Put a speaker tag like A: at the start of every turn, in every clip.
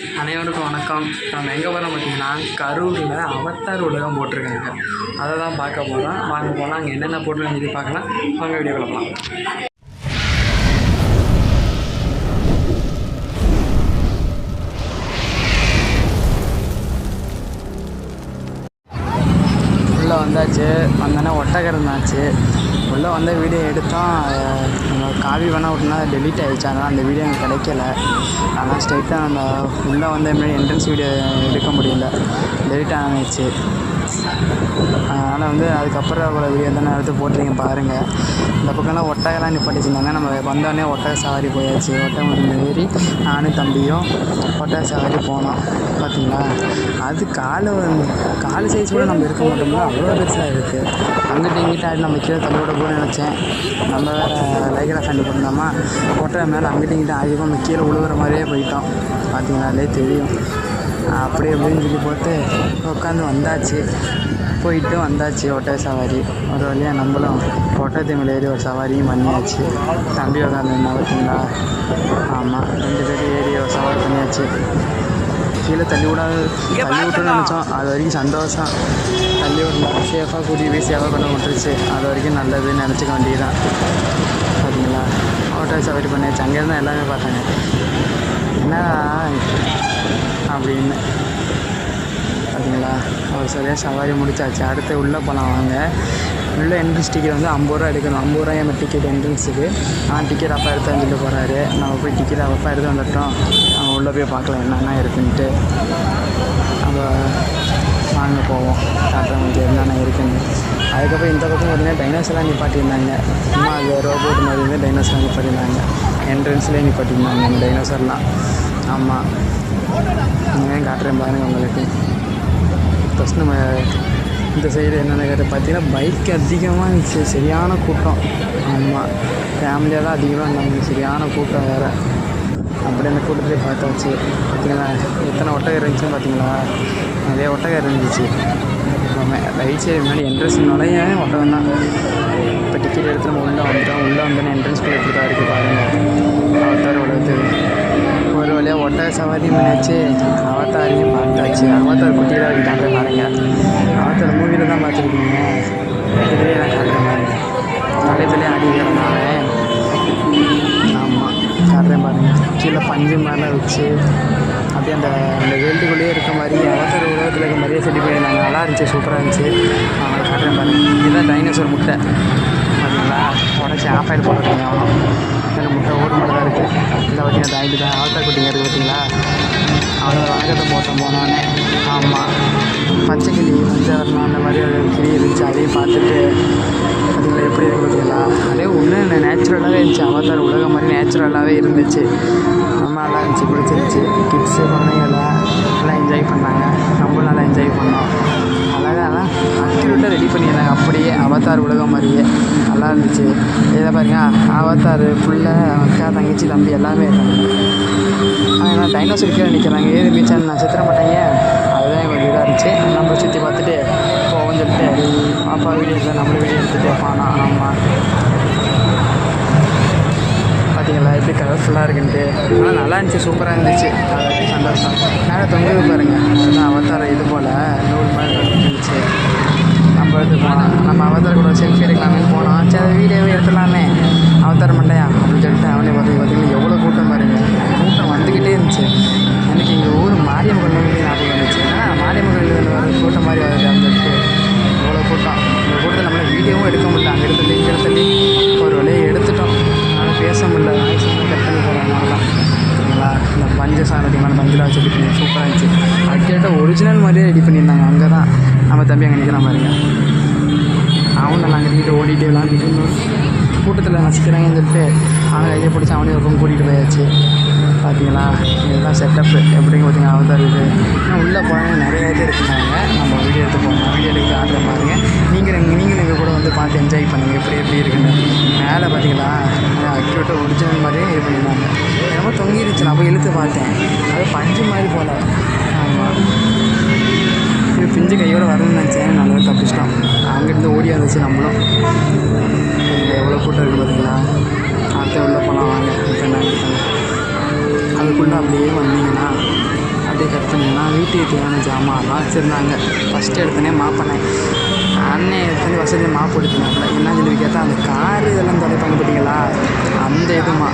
A: அனைவருக்கும் வணக்கம். நம்ம எங்கே போகிறோம் பார்த்தீங்கன்னா, கரூரில் அவத்தார் உலகம் போட்டிருக்காங்க. அதை தான் பார்க்க போகிறோம். வாங்க போகலாம். அங்கே என்னென்ன போட்டிருக்காங்க சொல்லி பார்க்கலாம். வாங்க வீடியோ பார்க்கலாம். உள்ளே வந்தாச்சு. வந்தோடனே ஒட்டகம் இருந்தாச்சு. உள்ளே வந்த வீடியோ எடுத்தோம். காவி வேணால் விட்டுனா டெலீட் ஆகிடுச்சு. அதனால் அந்த வீடியோ எனக்கு கிடைக்கல. ஆனால் ஸ்ட்ரைட்டாக அந்த உள்ளே வந்த முன்னாடி என்ட்ரன்ஸ் வீடியோ எடுக்க முடியல, டெலீட் ஆகிடுச்சு. அதனால் அதுக்கப்புறம் அவ்வளோ வீடியோ தான் நான் எடுத்து போட்டிருக்கேன் பாருங்கள். இந்த பக்கம்லாம் ஒட்டகெல்லாம் நிப்பாட்டிச்சிருந்தாங்க. நம்ம வந்தோடனே ஒட்டக சவாரி போயாச்சு. ஒட்டகம் ஏறி நானும் தம்பியும் ஒட்டக சவாரி போனோம். பார்த்தீங்களா, அது கால் சைஸ் கூட நம்ம இருக்க மாட்டோம்னா அவ்வளோ பெருசாக இருக்குது. அங்கிட்ட இங்கிட்ட ஆடி நம்ம கீழே தள்ளி விட கூட நினச்சேன். நம்ம வேறு லைகராக ஃபேண்ட் போட்டிருந்தோமா, ஒட்டகை மேலே அங்கிட்ட இங்கிட்ட ஆடிக்கும் நம்ம கீழே விழுகிற மாதிரியே போயிட்டோம். பார்த்தீங்கன்னாலே தெரியும். அப்படி அப்படின்னு சொல்லி போட்டு உட்காந்து போயிட்டு வந்தாச்சு ஒட்டக சவாரி. ஒரு வழியாக நம்மளும் ஒட்டகத்து மேலே ஏறி ஒரு சவாரியும் பண்ணியாச்சு. தம்பி உட்காந்துருந்தா பார்த்தீங்களா. ஆமாம், 2 பேர் ஏறி ஒரு சவாரி பண்ணியாச்சு. கீழே தள்ளி விட்டுன்னு நினச்சோம். அது வரைக்கும் சந்தோஷம். தள்ளி விடல, சேஃபாக கூட்டி போய் சேஃபாக கொண்டு விட்டுருச்சு. அது வரைக்கும் நல்லதுன்னு நினச்சிக்க வேண்டியதுதான். பார்த்தீங்களா, ஒட்டக சவாரி பண்ணியாச்சு. அங்கேருந்து எல்லாமே பார்த்தாங்க என்ன அப்படின்னு. பார்த்தீங்களா, ஒரு சரியாக சவாரி முடிச்சாச்சு. அடுத்து உள்ளே போகலாம் வாங்க. உள்ளே என்ட்ரன்ஸ் டிக்கெட் 50 ரூபா எடுக்கணும். 50 ரூபாய் நம்ம டிக்கெட் என்ட்ரன்ஸுக்கு. டிக்கெட் அப்பா எடுத்து வந்துட்டு போகிறாரு. நம்ம போய் டிக்கெட் அப்பா எடுத்து வந்துட்டோம். நம்ம உள்ளே போய் பார்க்கலாம் என்னென்ன இருக்குன்ட்டு. நம்ம வாங்க போவோம், காட்டுறவங்களுக்கு என்னென்ன இருக்குன்னு. அதுக்கப்புறம் இந்த பக்கம் பார்த்தீங்கன்னா டைனோசர்லாம் நிப்பாட்டியிருந்தாங்க. சும்மா அது ரோபோட் மாதிரி வந்து டைனோசர்லாம் நிப்பாட்டியிருந்தாங்க. என்ட்ரன்ஸ்லேயே நிப்பாட்டியிருந்தாங்க அந்த டைனோசர்லாம். ஆமாம், இங்கே காட்டுறேன் பாருங்கள் உங்களுக்கு. ஃபஸ்ட் நம்ம இந்த சைடு என்னென்ன கேட்டு பார்த்தீங்கன்னா, பைக் அதிகமாக இருந்துச்சு. சரியான கூட்டம். ஆமாம், ஃபேமிலியாக தான் அதிகமாக இருந்தாங்க. சரியான கூட்டம் வேறு. அப்படி அந்த கூட்டத்திலே பார்த்தாச்சு. பார்த்தீங்களா, எத்தனை ஒட்டகம் இருந்துச்சுன்னு பார்த்தீங்களா. நிறைய ஒட்டகம் இருந்துச்சு. ரைட் சைடு முன்னாடி என்ட்ரன்ஸ்னாலே ஒட்டகம் தான். இப்போ டிக்கெட் எடுத்து நம்ம உள்ளே வந்துட்டோம். உள்ளே வந்தோன்னே என்ட்ரன்ஸ்குள்ளே எப்படி தான் இருக்குது பாருங்கள். அவத்தார் உலகத்துக்கு ஒரு வழியாக ஒட்டக சவாரி பண்ணியாச்சு. அவத்தாரையும் பார்த்தாச்சு. அவத்தார் குட்டியில் இருக்காங்க பாருங்கள். அவத்தார் மூவியில் தான் பார்த்துருக்கீங்க. இதுலேயே நான் காட்டுறேன் பாருங்கள். தலையிலே ஆடி இருக்கிறனால. ஆமாம், காட்டுறேன் பாருங்கள். கீழே பஞ்சு மேலே வச்சு அப்படியே அந்த வேல்டுக்குள்ளேயே இருக்க மாதிரி அவத்தார் உலகத்தில் இருக்க மாதிரியே செடி பண்ணியிருந்தாங்க. நல்லா இருந்துச்சு, சூப்பராக இருந்துச்சு. அவங்களை காட்டுறேன் பாருங்கள். இதுதான் டைனோசர் முட்டை. பார்த்தீங்களா, உடச்சி ஆஃபாயில் போட்டுருக்கீங்க. அவ்வளோ அந்த முட்டை ஓடு மட்டும் தான் இருக்குது. இல்லை பார்த்தீங்கன்னா தாய்ட்டு தான் அவத்தார் குட்டிங்க இருக்குது. பார்த்தீங்களா, அவ்வளோ வணக்கத்தை போனோன்னே. ஆமாம், பச்சை கிளி வரணும் அந்த மாதிரி ஒரு கிளி இருந்துச்சு. அதையும் பார்த்துட்டு பார்த்தீங்களா எப்படி இருக்குது பார்த்தீங்களா. அதே ஒன்று நேச்சுரலாகவே இருந்துச்சு. அவத்தார் உலகம் மாதிரி நேச்சுரலாகவே இருந்துச்சு. ரொம்ப நல்லா இருந்துச்சு, பிடிச்சிருந்துச்சி. கிட்ஸு குழந்தைங்களாம் நல்லா என்ஜாய் பண்ணாங்க. நம்மளும் நல்லா என்ஜாய் பண்ணோம். அழகாக அக்யூரேட்டாக ரெடி பண்ணியிருந்தாங்க. அப்படியே அவத்தார் உலகம் மாதிரியே நல்லா இருந்துச்சு. இதை பாருங்க, அவத்தார் ஃபுல்லாக அக்கா தங்கச்சி தம்பி எல்லாமே இருக்காங்க. ஆனால் டைனோசர் கீழே நிற்கிறாங்க. ஏது மீச்சான்னு நான் சித்திர மாட்டேங்க. அதுதான் கொஞ்சம் இதாக இருந்துச்சு. நம்ம சுற்றி பார்த்துட்டு போவோம் சொல்லிட்டு பாப்பா வீடியோ எடுத்து நம்மளும் வீடியோ எடுத்துகிட்டு போனா. ஆமாம், பார்த்தீங்களா எப்படி கலர்ஃபுல்லாக இருக்குன்ட்டு. ஆனால் நல்லா இருந்துச்சு, சூப்பராக இருந்துச்சு. அது சந்தோஷம். மேலே தொங்குது பாருங்கள். அதுதான் அவத்தார் இது போல் நூல் மாதிரி இருந்துச்சு. நம்ம அவத்தார் கூட செல்ஃபி எடுக்கலாமேன்னு போனோம். சரி அது வீடியோவே எடுத்துடலாமே, அவத்தார் மண்டையா அப்படின்னு சொல்லிட்டு அவனே பார்த்தீங்கன்னா எவ்வளோ கூட்டம் பாருங்கள். கூட்டம் வந்துக்கிட்டே இருந்துச்சு. எனக்கு எங்கள் ஊர் மாரியம்மன் கோயில் ஞாபகம் இருந்துச்சு. மாரியம்மன் கோயில் வர கூட்டம் மாதிரி வருது அப்படின்னு சொல்லிட்டு எவ்வளோ கூட்டம். இந்த கூட்டத்தில் நம்மளால் வீடியோவும் எடுக்க முடியல. அங்கே எடுத்துட்டு இங்கே எடுத்துட்டு ஒரு வழியை எடுத்துட்டோம். அதனால் பேச முடியல. வாய்ஸ் கட் பண்ணி போகிறதுனால தான். சரிங்களா, இந்த பஞ்சு சாணத்தியமான பஞ்சில் வச்சு ரெடி பண்ணி சூப்பராக இருந்துச்சு. அக்கேட்டாக ஒரிஜினல் மாதிரியே ரெடி பண்ணியிருந்தாங்க. அங்கே தான் நம்ம தம்பி அங்கே நிற்கிற பாருங்க. அவன் நல்லா அங்கே ஓடிட்டே விளாண்டுட்டு கூட்டத்தில் நசிக்கிறாங்கன்னு சொல்லிட்டு அவனை கையை பிடிச்சி அவனே ஒரு ரூம் கூட்டிகிட்டு போயாச்சு. பார்த்தீங்களா, இதுதான் செட்டப்பு எப்படிங்க பார்த்தீங்கன்னா அவதார் இது. உள்ளே போனாங்க நிறைய இது இருக்குனாங்க. நம்ம வீடியோ எடுத்து போனோம். வீடியோ எடுத்து ஆடுற பாருங்க. நீங்களும் எங்கள் கூட பார்த்து என்ஜாய் பண்ணுங்கள் எப்படி இருக்குன்னு. மேலே பார்த்தீங்களா, அக்யூரேட்டாக ஒரிஜினல் மாதிரியே இது பண்ணியிருந்தாங்க. ரொம்ப தொங்கிருச்சு. நான் போய் இழுத்து பார்த்தேன். அது பஞ்சு மாதிரி போல். ஆமாம், இது பிஞ்சு கையோடு வரணும்னு நினச்சேன். நல்லா தப்பிச்சிட்டோம். அங்கேருந்து ஓடி வந்துச்சு நம்மளும். இங்கே எவ்வளோ கூட்டம் இருக்குது பார்த்தீங்களா. அடுத்த உள்ளே போகலாம் வாங்க. இப்போ என்ன அதுக்குள்ளே அப்படியே வந்தீங்கன்னா வீட்டுக்கு தேவையான ஜாமான்லாம் வச்சுருந்தாங்க. ஃபஸ்ட்டு எடுத்தோடனே மாப்பண்ணே அண்ணன் எடுத்து வசதி மாப்பு எடுத்துனாப்புல. என்ன சொல்லி கேட்டால் அந்த காரு இதெல்லாம் தொலைப்பாங்க பார்த்தீங்களா, அந்த இதுமா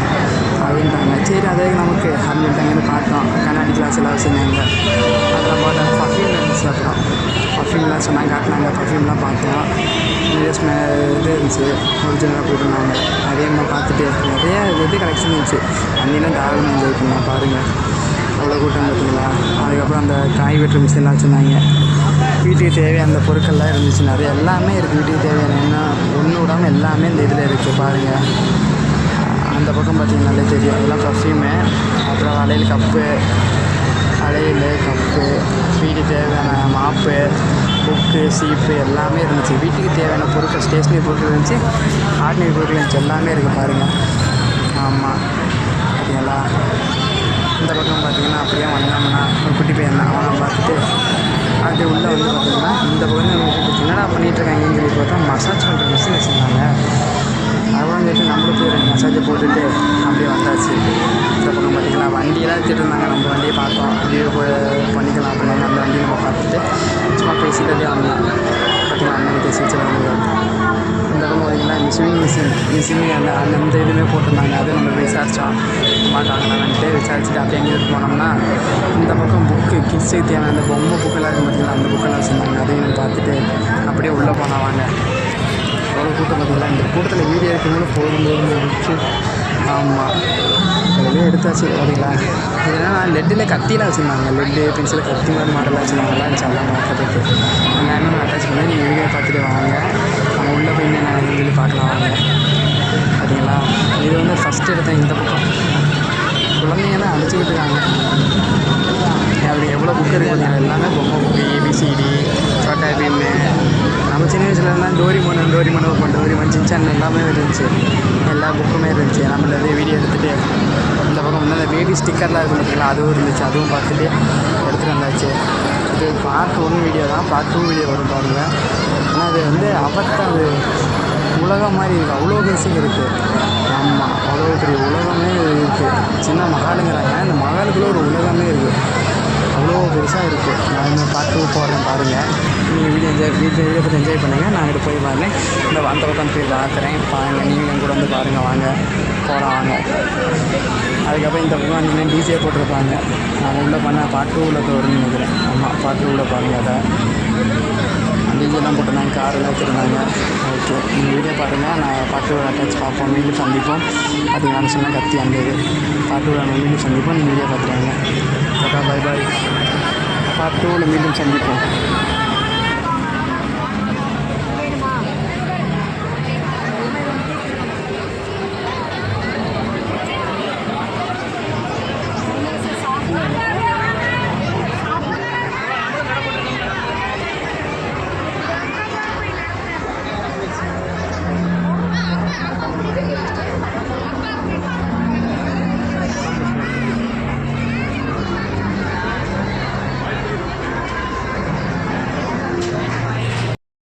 A: அப்படின்ட்டாங்க. சரி அதே நமக்கு அப்படின்னு அங்கேருந்து பார்த்தோம். கண்ணாடி கிளாஸ் எல்லாம் வச்சுருந்தாங்க. அதெல்லாம் பார்த்தா பர்ஃப்யூம் இருந்துச்சு. அப்புறம் பர்ஃப்யூம்லாம் சொன்னாங்க, காட்டினாங்க. பர்ஃப்யூம்லாம் பார்த்தோம். நிறைய இது இருந்துச்சு, ஒரிஜினலாக போட்டிருந்தாங்க. நிறைய பார்த்துட்டு நிறைய இது கலெக்ஷன் இருந்துச்சு. அன்னிலாம் தாராளமாக என்ஜாய் பண்ணலாம். பாருங்கள் அவ்வளோ கூட்டம் பார்த்தீங்களா. அதுக்கப்புறம் அந்த காய் வெட்டுற மிஷின்லாம் வச்சுருந்தாங்க. வீட்டுக்கு தேவையான அந்த பொருட்கள்லாம் இருந்துச்சு. நிறைய எல்லாமே இருக்குது. வீட்டுக்கு தேவையான என்ன ஒன்று விடாமல் எல்லாமே இந்த இதில் இருக்குது. பாருங்கள் அந்த பக்கம் பார்த்திங்கனாலே தெரியும். அதெல்லாம் பர்ஃப்யூமு. அப்புறம் வளையல் கப்பு, வளையல் கப்பு, வீட்டுக்கு தேவையான மாப்பு, புக்கு, சீப்பு எல்லாமே இருந்துச்சு. வீட்டுக்கு தேவையான பொருட்கள், ஸ்டேஷ்னரி பொருட்கள் இருந்துச்சு, ஆர்டினரி பொருட்கள் இருந்துச்சு, எல்லாமே இருக்குது. பாருங்கள் ஆமாம் பார்த்தீங்களா. இந்த பக்கம் பார்த்திங்கன்னா அப்படியே வந்தோம்னா ஒரு குட்டி பையன் தான். அவனை பார்த்துட்டு அப்படியே உள்ளே வந்து பார்த்திங்கன்னா இந்த பக்கம் என்னடா பண்ணிகிட்ருக்காங்கன்னு சொல்லி பார்த்தா மசாஜ் பண்ணுற மிஷின் வச்சுருந்தாங்க. அதெல்லாம் சொல்லிட்டு நம்மளும் போய் 2 மசாஜை போட்டுட்டு அப்படியே வந்தாச்சு. இந்த பக்கம் பார்த்திங்கன்னா வண்டியெல்லாம் எடுத்துகிட்டு இருந்தாங்க. நம்ம வண்டியை பார்த்தோம், அப்படியே பண்ணிக்கலாம் அப்படின்னு அந்த வண்டியை நம்ம பார்த்துட்டு சும்மா பேசிட்டு அப்படியே வந்தோம். பார்த்திங்கன்னா அண்ணன் பேசி வச்சுருவாங்க. இந்த பக்கம் பார்த்திங்கன்னா ஸ்விமிங் மிஷின் அந்த இதுவுமே போட்டிருந்தாங்க. அது நம்ம விசாரித்தோம் மாட்டாங்களான்ட்டு. விசாரிச்சுட்டு அப்படியே எங்கே போனோம்னா இந்த பக்கம் புக்கு கிட்ஸுக்கு தேவையான அந்த பொம்மை புக்கெல்லாம் இருக்கும் பார்த்திங்கன்னா, அந்த புக்கெல்லாம் வச்சுருந்தாங்க. அதையும் பார்த்துட்டு அப்படியே உள்ளே போனால் வாங்க. அவ்வளோ கூட்டம் பார்த்திங்களா. இந்த கூட்டத்தில் வீடியோ எடுக்கும்போது போகும்போது இருந்துச்சு. ஆமாம் வெளியே எடுத்தாச்சு பார்த்தீங்களா. இதெல்லாம் லெட்டில் கத்திலாம் வச்சுருந்தாங்க. லெட்டு பென்சில் கத்தி மாதிரி மாடலாக வச்சுருந்தாங்களா இருந்துச்சு. எல்லாம் பார்க்கறதுக்கு எல்லாமே நான் அட்டாச் பண்ணி நீங்கள் வீடியோ பார்த்துட்டு வாங்க. நம்ம உள்ளே போய் என்ன சொல்லி பார்க்கலாம் வாங்க. பார்த்தீங்களா இது வந்து ஃபஸ்ட்டு எடுத்தேன். இந்த பக்கம் குழந்தைங்க தான் அடிச்சுக்கிட்டு இருக்காங்க. அப்படி எவ்வளோ புக்கு இருக்குது எல்லாமே பொம்மை புக்கு, ஏபிசிடி, சோட்டா பீமு. நம்ம சின்ன வயசுலலாம் டோரிமான் சின்சான் எல்லாமே இருந்துச்சு. எல்லா புக்குமே இருந்துச்சு. நம்மள வீடியோ எடுத்துகிட்டு இந்த பக்கம் வந்து அந்த பேபி ஸ்டிக்கர்லாம் இருக்கும் பார்த்தீங்களா, அதுவும் இருந்துச்சு. அதுவும் பார்த்துட்டு எடுத்துகிட்டு வந்தாச்சு. இது பார்ட் 1 வீடியோ தான். பார்ட் 2 வீடியோ வரும் பாருங்கள். ஆனால் அது வந்து அது உலகம் மாதிரி இருக்குது. அவ்வளோ பெருசுங்க இருக்குது. ஆமாம் அவ்வளோ பெரிய உலகமே இருக்குது. சின்ன மகாலுங்கிறாங்க, அந்த மகாலுக்குள்ளே ஒரு உலகமே இருக்குது. அவ்வளோ பெருசாக இருக்குது. நான் இந்த பார்ட் 2 போடுறேன் பாருங்கள். நீங்கள் வீடியோ பற்றி என்ஜாய் பண்ணுங்கள். நான் இங்கே போய் பாருங்கள். இந்த அந்த பக்கம் போய் பார்க்குறேன் பாருங்கள். நீங்கள் என் கூட வந்து பாருங்கள் வாங்க, போகலாம் வாங்க. அதுக்கப்புறம் இந்த பக்கம் நீங்கள் டிஜே போட்டிருப்பாங்க. நான் உள்ளே பண்ணால் பார்ட் 2ல் வரும்னு நினைக்கிறேன். ஆமாம் பார்ட் 2ல் பாருங்கள். அதை டிஜேலாம் போட்டிருந்தாங்க, காரெல்லாம் வச்சுருந்தாங்க. ஓகே நீங்கள் வீடியோ பாருங்கள். நான் பார்ட் 2 அட்டாச் பார்ப்போம். மீண்டும் சந்திப்போம். அது நான் சொன்னால் கத்தி அந்த இது பார்ட் 2 நம்ம மீண்டும் சந்திப்போம். நீங்கள் வீடியோ பார்த்துருவாங்க. Tata bye bye. பார்ட் 2ல் மீண்டும் சந்திப்போம்.